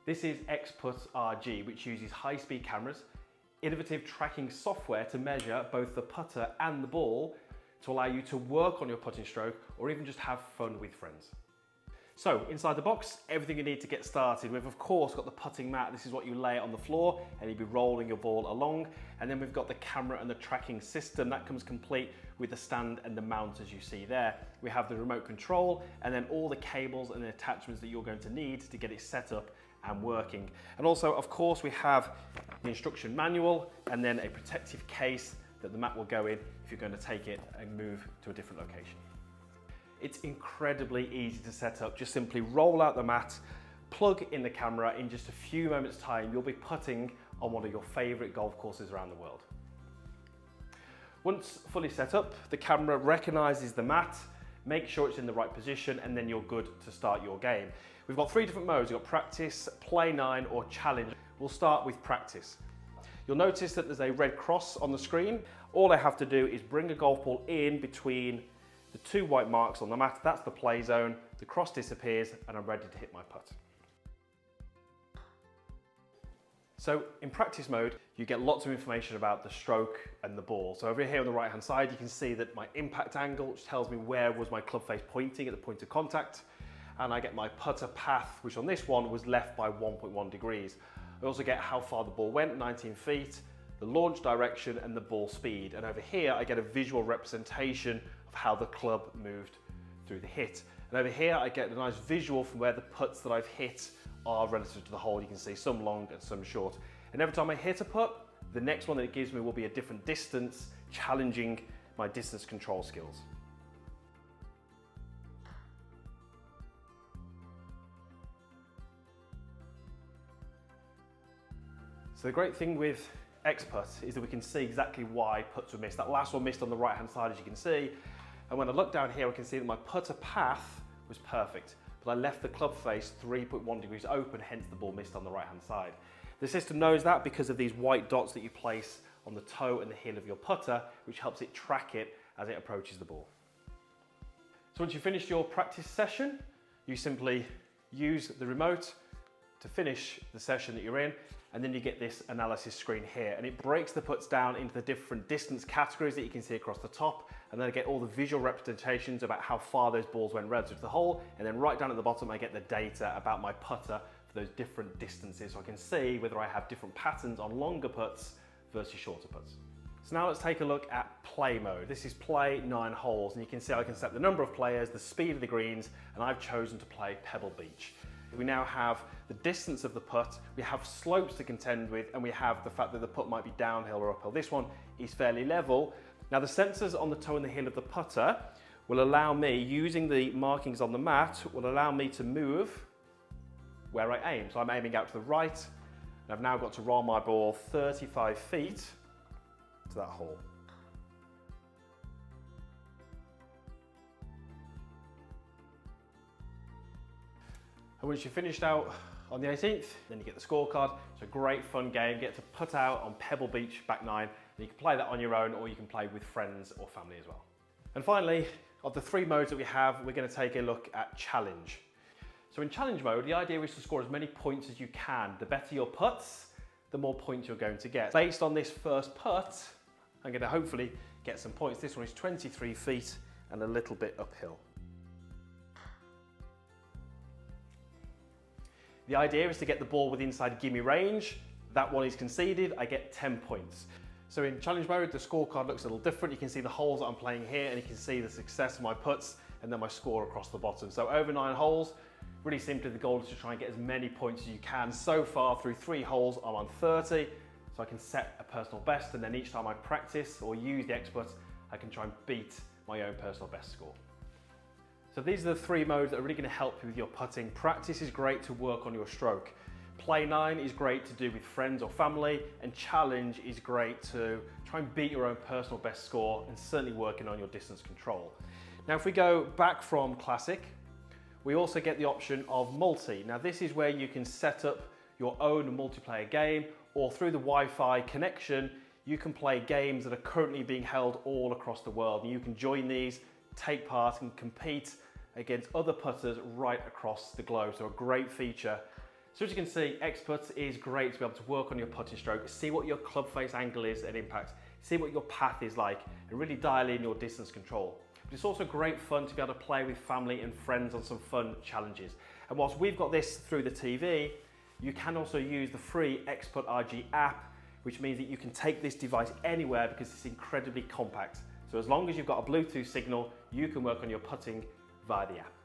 This is EXPUTT RG, which uses high-speed cameras, innovative tracking software to measure both the putter and the ball to allow you to work on your putting stroke or even just have fun with friends. So inside the box, everything you need to get started. We've of course got the putting mat. This is what you lay on the floor and you'll be rolling your ball along. And then we've got the camera and the tracking system. That comes complete with the stand and the mount as you see there. We have the remote control and then all the cables and the attachments that you're going to need to get it set up and working. And also, of course, we have the instruction manual and then a protective case that the mat will go in if you're going to take it and move to a different location. It's incredibly easy to set up. Just simply roll out the mat, plug in the camera. In just a few moments time, you'll be putting on one of your favorite golf courses around the world. Once fully set up, the camera recognizes the mat, make sure it's in the right position, and then you're good to start your game. We've got 3 different modes. We've got practice, play 9, or challenge. We'll start with practice. You'll notice that there's a red cross on the screen. All I have to do is bring a golf ball in between the 2 white marks on the mat. That's the play zone. The cross disappears and I'm ready to hit my putt. So in practice mode, you get lots of information about the stroke and the ball. So over here on the right hand side, you can see that my impact angle, which tells me where was my club face pointing at the point of contact. And I get my putter path, which on this one was left by 1.1 degrees. I also get how far the ball went, 19 feet, the launch direction and the ball speed. And over here, I get a visual representation of how the club moved through the hit. And over here, I get a nice visual from where the putts that I've hit are relative to the hole. You can see some long and some short. And every time I hit a putt, the next one that it gives me will be a different distance, challenging my distance control skills. So the great thing with EXPUTT is that we can see exactly why putts were missed. That last one missed on the right hand side, as you can see. And when I look down here, I can see that my putter path was perfect, but I left the club face 3.1 degrees open, hence the ball missed on the right hand side. The system knows that because of these white dots that you place on the toe and the heel of your putter, which helps it track it as it approaches the ball. So once you've finished your practice session, you simply use the remote to finish the session that you're in, and then you get this analysis screen here, and it breaks the putts down into the different distance categories that you can see across the top, and then I get all the visual representations about how far those balls went relative to the hole, and then right down at the bottom I get the data about my putter for those different distances, so I can see whether I have different patterns on longer putts versus shorter putts. So now let's take a look at play mode. This is play 9 holes, and you can see I can set the number of players, the speed of the greens, and I've chosen to play Pebble Beach. We now have the distance of the putt, we have slopes to contend with, and we have the fact that the putt might be downhill or uphill. This one is fairly level. Now the sensors on the toe and the heel of the putter will allow me, using the markings on the mat, will allow me to move where I aim. So I'm aiming out to the right, and I've now got to roll my ball 35 feet to that hole. And once you've finished out on the 18th, then you get the scorecard. It's a great fun game. You get to put out on Pebble Beach back 9, and you can play that on your own or you can play with friends or family as well. And finally, of the 3 modes that we have, we're going to take a look at challenge. So in challenge mode, the idea is to score as many points as you can. The better your putts, the more points you're going to get. Based on this first putt, I'm going to hopefully get some points. This one is 23 feet and a little bit uphill. The idea is to get the ball with inside gimme range. That one is conceded, I get 10 points. So in challenge mode, the scorecard looks a little different. You can see the holes that I'm playing here, and you can see the success of my putts and then my score across the bottom. So over 9 holes, really simply the goal is to try and get as many points as you can. So far through 3 holes, I'm on 30, so I can set a personal best, and then each time I practice or use the EXPUTT, I can try and beat my own personal best score. So these are the 3 modes that are really going to help you with your putting. Practice is great to work on your stroke. Play 9 is great to do with friends or family, and challenge is great to try and beat your own personal best score and certainly working on your distance control. Now if we go back from classic, we also get the option of multi. Now this is where you can set up your own multiplayer game, or through the Wi-Fi connection, you can play games that are currently being held all across the world, and you can join these, take part and compete against other putters right across the globe. So a great feature So as you can see, EXPUTT is great to be able to work on your putting stroke, see what your club face angle is at impact, see what your path is like, and really dial in your distance control. But it's also great fun to be able to play with family and friends on some fun challenges. And whilst we've got this through the TV, you can also use the free EXPUTT RG app, which means that you can take this device anywhere because it's incredibly compact. So as long as you've got a Bluetooth signal, you can work on your putting via the app.